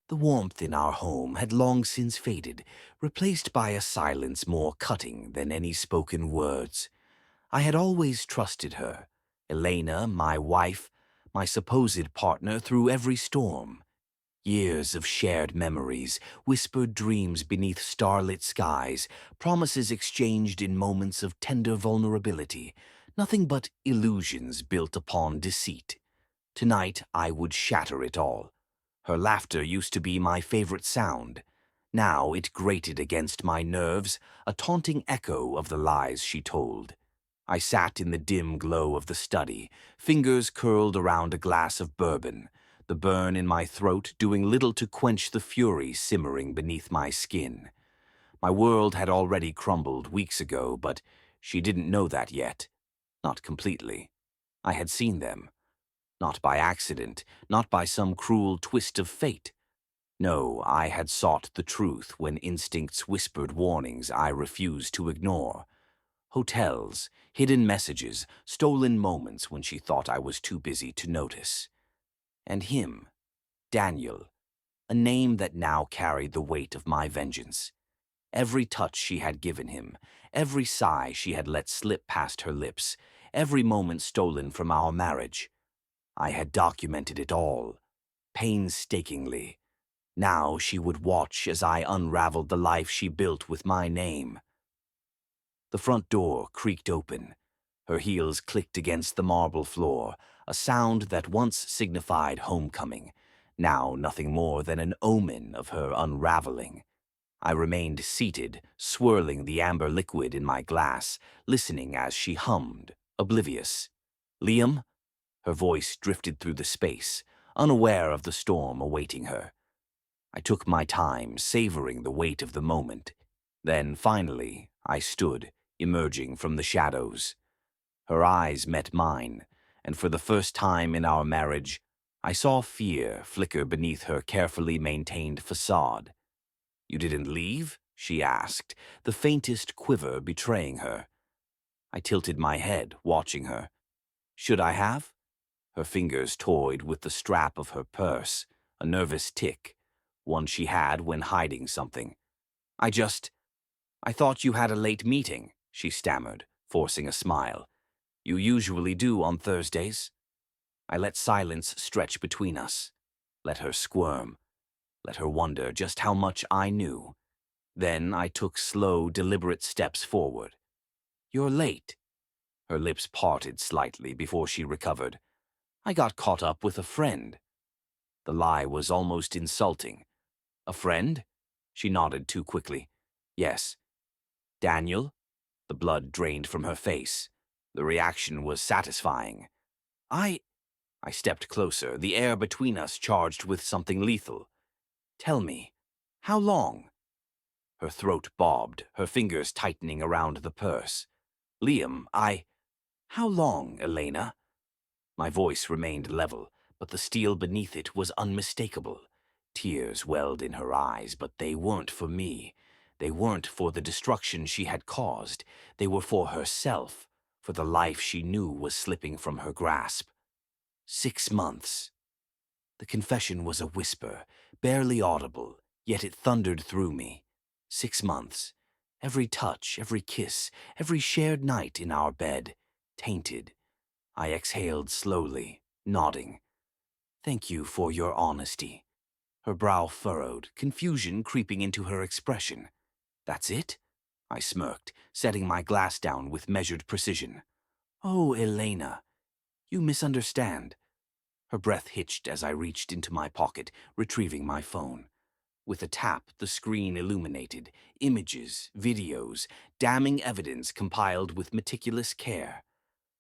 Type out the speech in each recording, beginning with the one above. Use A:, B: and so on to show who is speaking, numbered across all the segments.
A: The warmth in our home had long since faded, replaced by a silence more cutting than any spoken words. I had always trusted her, Elena, my wife, my supposed partner through every storm. Years of shared memories, whispered dreams beneath starlit skies, promises exchanged in moments of tender vulnerability, nothing but illusions built upon deceit. Tonight I would shatter it all. Her laughter used to be my favorite sound. Now it grated against my nerves, a taunting echo of the lies she told. I sat in the dim glow of the study, fingers curled around a glass of bourbon, the burn in my throat doing little to quench the fury simmering beneath my skin. My world had already crumbled weeks ago, but she didn't know that yet. Not completely. I had seen them. Not by accident, not by some cruel twist of fate. No, I had sought the truth when instincts whispered warnings I refused to ignore. Hotels, hidden messages, stolen moments when she thought I was too busy to notice. And him, Daniel, a name that now carried the weight of my vengeance. Every touch she had given him, every sigh she had let slip past her lips, every moment stolen from our marriage. I had documented it all, painstakingly. Now she would watch as I unraveled the life she built with my name. The front door creaked open. Her heels clicked against the marble floor, a sound that once signified homecoming, now nothing more than an omen of her unraveling. I remained seated, swirling the amber liquid in my glass, listening as she hummed, oblivious. "Liam?" Her voice drifted through the space, unaware of the storm awaiting her. I took my time, savoring the weight of the moment. Then, finally, I stood, emerging from the shadows. Her eyes met mine, and for the first time in our marriage, I saw fear flicker beneath her carefully maintained facade. "You didn't leave?" she asked, the faintest quiver betraying her. I tilted my head, watching her. Should I have? Her fingers toyed with the strap of her purse, a nervous tick, one she had when hiding something. I thought you had a late meeting," she stammered, forcing a smile. "You usually do on Thursdays." I let silence stretch between us. Let her squirm. Let her wonder just how much I knew. Then I took slow, deliberate steps forward. "You're late." Her lips parted slightly before she recovered. "I got caught up with a friend." The lie was almost insulting. "A friend?" She nodded too quickly. "Yes." "Daniel?" The blood drained from her face. The reaction was satisfying. I I stepped closer, the air between us charged with something lethal. "Tell me, how long?" Her throat bobbed, her fingers tightening around the purse. "Liam, How long, Elena?" My voice remained level, but the steel beneath it was unmistakable. Tears welled in her eyes, but they weren't for me. They weren't for the destruction she had caused. They were for herself, for the life she knew was slipping from her grasp. 6 months. The confession was a whisper, barely audible, yet it thundered through me. 6 months. Every touch, every kiss, every shared night in our bed, tainted. I exhaled slowly, nodding. "Thank you for your honesty." Her brow furrowed, confusion creeping into her expression. "That's it?" I smirked, setting my glass down with measured precision. "Oh, Elena, you misunderstand." Her breath hitched as I reached into my pocket, retrieving my phone. With a tap, the screen illuminated, images, videos, damning evidence compiled with meticulous care.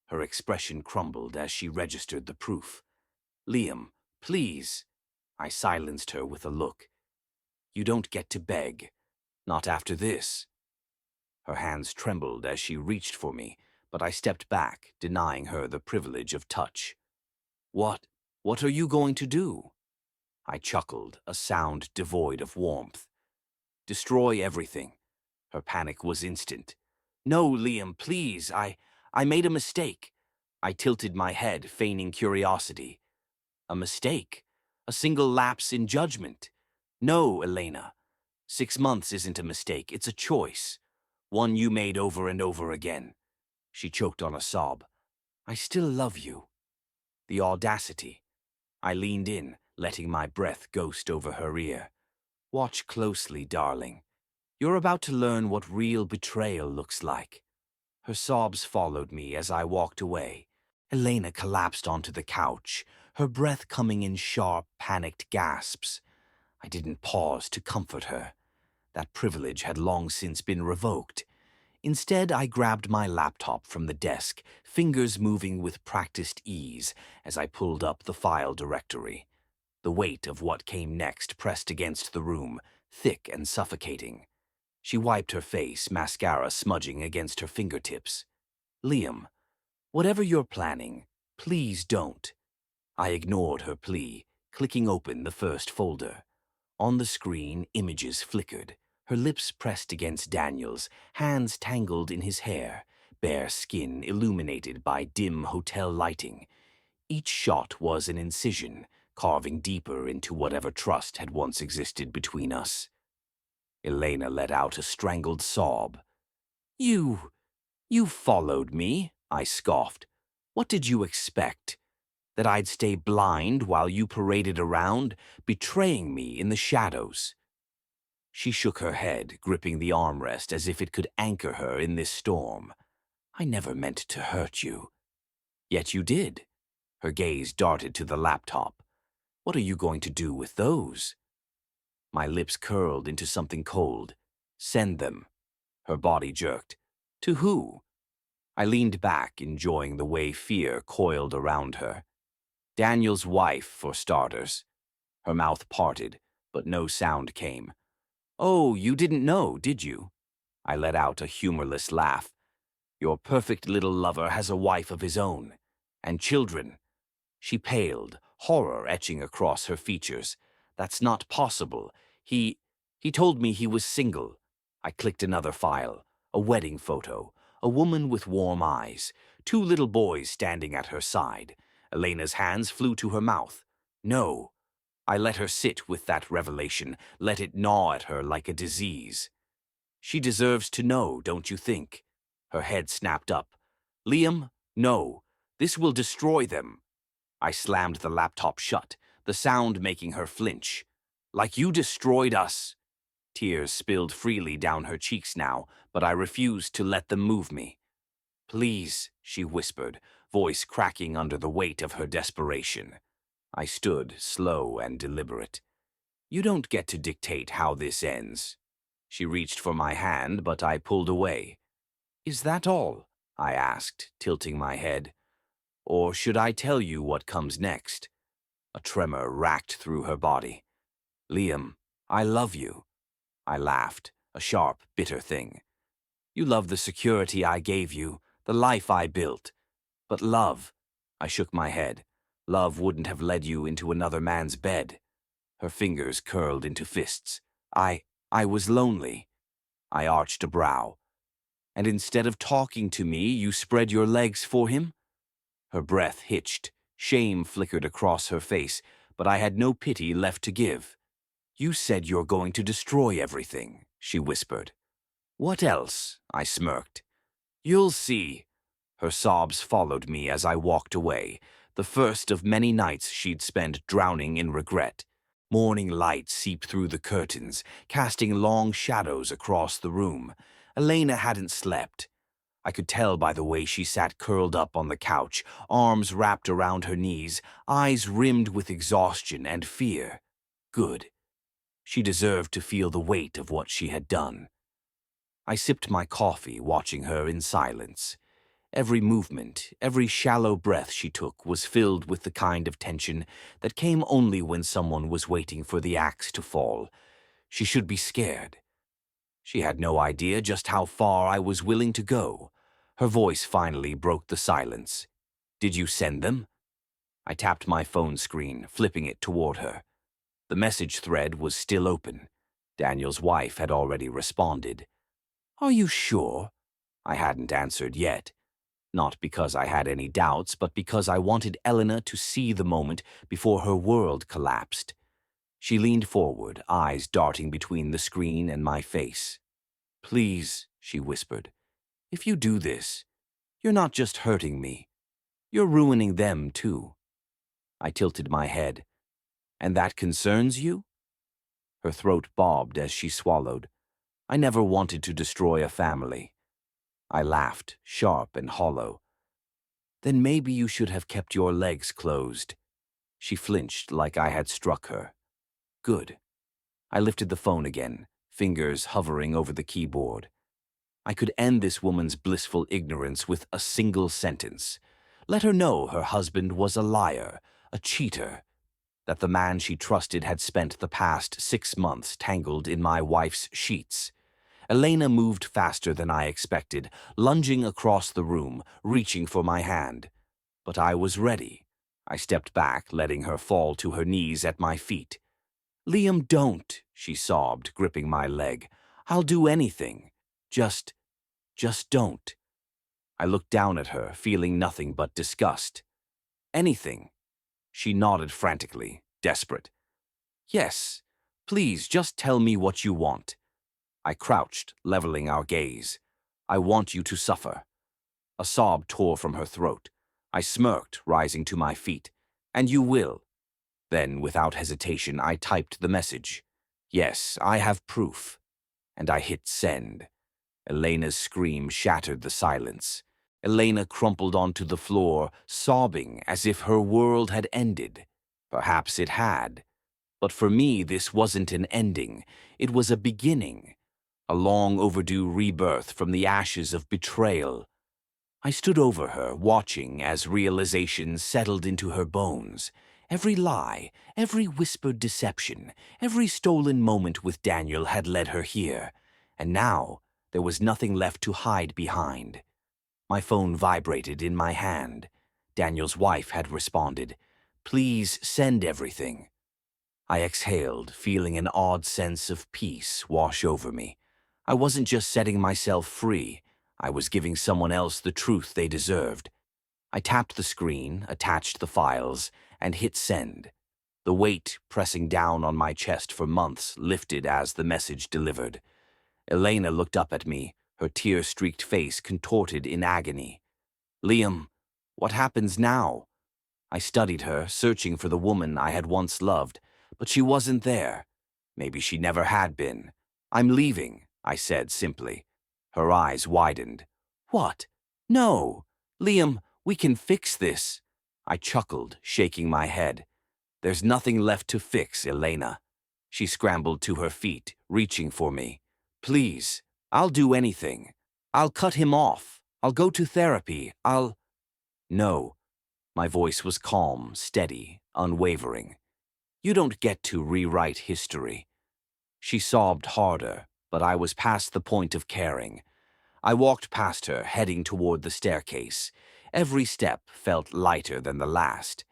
A: Her expression crumbled as she registered the proof. "Liam, please." I silenced her with a look. "You don't get to beg. Not after this." Her hands trembled as she reached for me, but I stepped back, denying her the privilege of touch. What are you going to do?" I chuckled, a sound devoid of warmth. "Destroy everything." Her panic was instant. "No, Liam, please, I made a mistake." I tilted my head, feigning curiosity. "A mistake? A single lapse in judgment?" No, Elena. 6 months isn't a mistake, it's a choice. One you made over and over again. She choked on a sob. I still love you. The audacity. I leaned in, letting my breath ghost over her ear. Watch closely, darling. You're about to learn what real betrayal looks like. Her sobs followed me as I walked away. Elena collapsed onto the couch, her breath coming in sharp, panicked gasps. I didn't pause to comfort her. That privilege had long since been revoked. Instead, I grabbed my laptop from the desk, fingers moving with practiced ease as I pulled up the file directory. The weight of what came next pressed against the room, thick and suffocating. She wiped her face, mascara smudging against her fingertips. Liam, whatever you're planning, please don't. I ignored her plea, clicking open the first folder. On the screen, images flickered, her lips pressed against Daniel's, hands tangled in his hair, bare skin illuminated by dim hotel lighting. Each shot was an incision, carving deeper into whatever trust had once existed between us. Elena let out a strangled sob. You followed me, I scoffed. What did you expect? That I'd stay blind while you paraded around, betraying me in the shadows? She shook her head, gripping the armrest as if it could anchor her in this storm. I never meant to hurt you. Yet you did. Her gaze darted to the laptop. What are you going to do with those? My lips curled into something cold. Send them. Her body jerked. To who? I leaned back, enjoying the way fear coiled around her. Daniel's wife, for starters. Her mouth parted, but no sound came. Oh, you didn't know, did you? I let out a humorless laugh. Your perfect little lover has a wife of his own. And children. She paled, horror etching across her features. That's not possible. He told me he was single. I clicked another file. A wedding photo. A woman with warm eyes. 2 little boys standing at her side. Elena's hands flew to her mouth. No. I let her sit with that revelation, let it gnaw at her like a disease. She deserves to know, don't you think? Her head snapped up. Liam, no. This will destroy them. I slammed the laptop shut, the sound making her flinch. Like you destroyed us. Tears spilled freely down her cheeks now, but I refused to let them move me. Please, she whispered, voice cracking under the weight of her desperation. I stood, slow and deliberate. You don't get to dictate how this ends. She reached for my hand, but I pulled away. Is that all? I asked, tilting my head. Or should I tell you what comes next? A tremor racked through her body. Liam, I love you. I laughed, a sharp, bitter thing. You love the security I gave you, the life I built. But love, I shook my head. Love wouldn't have led you into another man's bed. Her fingers curled into fists. I was lonely. I arched a brow. And instead of talking to me, you spread your legs for him? Her breath hitched. Shame flickered across her face, but I had no pity left to give. You said you're going to destroy everything, she whispered. What else? I smirked. You'll see. Her sobs followed me as I walked away, the first of many nights she'd spent drowning in regret. Morning light seeped through the curtains, casting long shadows across the room. Elena hadn't slept. I could tell by the way she sat curled up on the couch, arms wrapped around her knees, eyes rimmed with exhaustion and fear. Good. She deserved to feel the weight of what she had done. I sipped my coffee, watching her in silence. Every movement, every shallow breath she took was filled with the kind of tension that came only when someone was waiting for the axe to fall. She should be scared. She had no idea just how far I was willing to go. Her voice finally broke the silence. Did you send them? I tapped my phone screen, flipping it toward her. The message thread was still open. Daniel's wife had already responded. Are you sure? I hadn't answered yet. Not because I had any doubts, but because I wanted Elena to see the moment before her world collapsed. She leaned forward, eyes darting between the screen and my face. "Please," she whispered, "if you do this, you're not just hurting me. You're ruining them, too." I tilted my head. "And that concerns you?" Her throat bobbed as she swallowed. "I never wanted to destroy a family." I laughed, sharp and hollow. "Then maybe you should have kept your legs closed." She flinched like I had struck her. "Good." I lifted the phone again, fingers hovering over the keyboard. I could end this woman's blissful ignorance with a single sentence. Let her know her husband was a liar, a cheater, that the man she trusted had spent the past 6 months tangled in my wife's sheets. Elena moved faster than I expected, lunging across the room, reaching for my hand. But I was ready. I stepped back, letting her fall to her knees at my feet. "Liam, don't," she sobbed, gripping my leg. "I'll do anything. Just don't." I looked down at her, feeling nothing but disgust. "Anything?" She nodded frantically, desperate. "Yes, please, just tell me what you want." I crouched, leveling our gaze. "I want you to suffer." A sob tore from her throat. I smirked, rising to my feet. "And you will." Then, without hesitation, I typed the message. "Yes, I have proof." And I hit send. Elena's scream shattered the silence. Elena crumpled onto the floor, sobbing as if her world had ended. Perhaps it had. But for me, this wasn't an ending. It was a beginning. A long overdue rebirth from the ashes of betrayal. I stood over her, watching as realization settled into her bones. Every lie, every whispered deception, every stolen moment with Daniel had led her here. And now, there was nothing left to hide behind. My phone vibrated in my hand. Daniel's wife had responded. "Please send everything." I exhaled, feeling an odd sense of peace wash over me. I wasn't just setting myself free. I was giving someone else the truth they deserved. I tapped the screen, attached the files, and hit send. The weight pressing down on my chest for months lifted as the message delivered. Elena looked up at me, her tear-streaked face contorted in agony. "Liam, what happens now?" I studied her, searching for the woman I had once loved, but she wasn't there. Maybe she never had been. "I'm leaving," I said simply. Her eyes widened. "What? No! Liam, we can fix this." I chuckled, shaking my head. "There's nothing left to fix, Elena." She scrambled to her feet, reaching for me. "Please, I'll do anything. I'll cut him off. I'll go to therapy. No." My voice was calm, steady, unwavering. "You don't get to rewrite history." She sobbed harder, but I was past the point of caring. I walked past her, heading toward the staircase. Every step felt lighter than the last.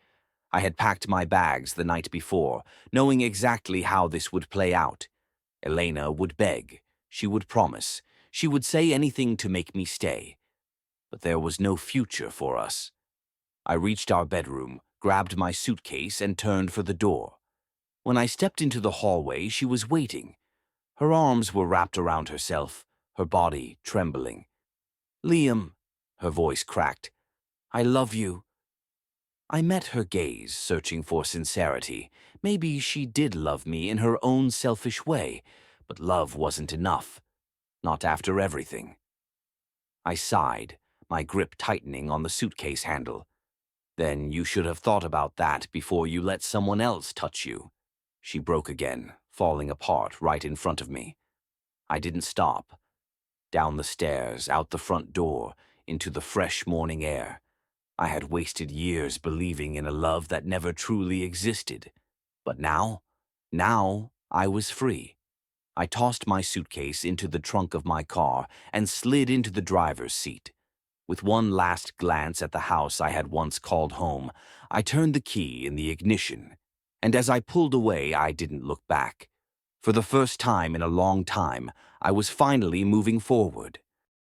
A: I had packed my bags the night before, knowing exactly how this would play out. Elena would beg. She would promise. She would say anything to make me stay. But there was no future for us. I reached our bedroom, grabbed my suitcase, and turned for the door. When I stepped into the hallway, she was waiting. Her arms were wrapped around herself, her body trembling. "Liam," her voice cracked, "I love you." I met her gaze, searching for sincerity. Maybe she did love me in her own selfish way, but love wasn't enough. Not after everything. I sighed, my grip tightening on the suitcase handle. "Then you should have thought about that before you let someone else touch you." She broke again, falling apart right in front of me. I didn't stop. Down the stairs, out the front door, into the fresh morning air. I had wasted years believing in a love that never truly existed. But now I was free. I tossed my suitcase into the trunk of my car and slid into the driver's seat. With one last glance at the house I had once called home, I turned the key in the ignition. And as I pulled away, I didn't look back. For the first time in a long time, I was finally moving forward.